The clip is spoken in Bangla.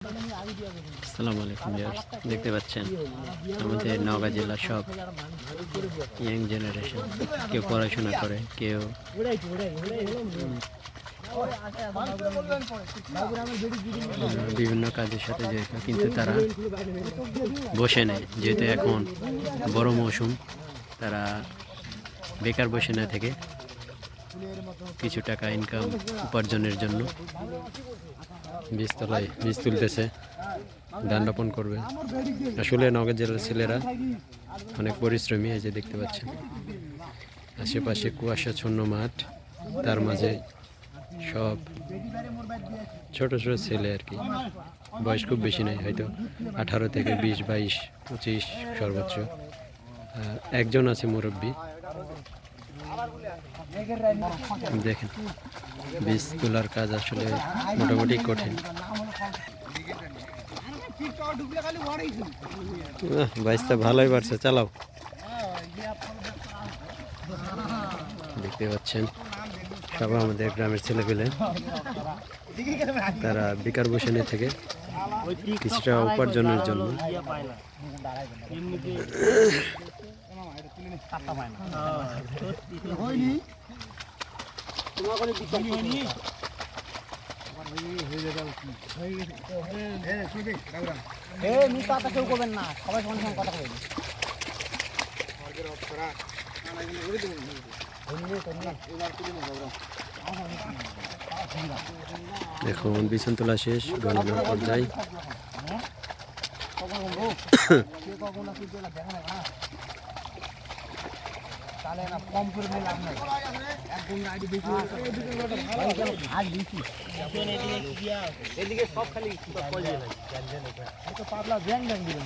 আসসালামু আলাইকুম ভিউয়ার্স, দেখতে পাচ্ছেন আমাদের নওগাঁ জেলার সব ইয়াং জেনারেশন, কেউ পড়াশোনা করে, কেউ বিভিন্ন কাজের সাথে জড়িত, কিন্তু তারা বসে নেই। যেহেতু এখন বড় মৌসুম, তারা বেকার বসে না থেকে কিছু টাকা ইনকাম উপার্জনের জন্য বীজতলায় বীজ তুলতেছে, ধান রোপণ করবে। আসলে নওগাঁ জেলার ছেলেরা অনেক পরিশ্রমী। এই যে দেখতে পাচ্ছেন আশেপাশে কুয়াশাচ্ছন্ন মাঠ, তার মাঝে সব ছোট ছোট ছেলে আর কি। বয়স খুব বেশি নেই, হয়তো 18 থেকে 20, 22, 25 সর্বোচ্চ। একজন আছে মুরব্বী। দেখেন, বীজ তোলার কাজ আসলে মোটামুটি কঠিন। বাইসটা ভালোই পারছে, চালাও। দেখতে পাচ্ছেন সব আমাদের গ্রামের ছেলেপেলে, তারা বেকার বসে নিয়ে থেকে কিছুটা উপার্জনের জন্য এখন বিছন তোলা শেষ, গণনার পর্যায়ে। এদিকে সব খালি পাতলা ব্যাং ব্যাং দিবেন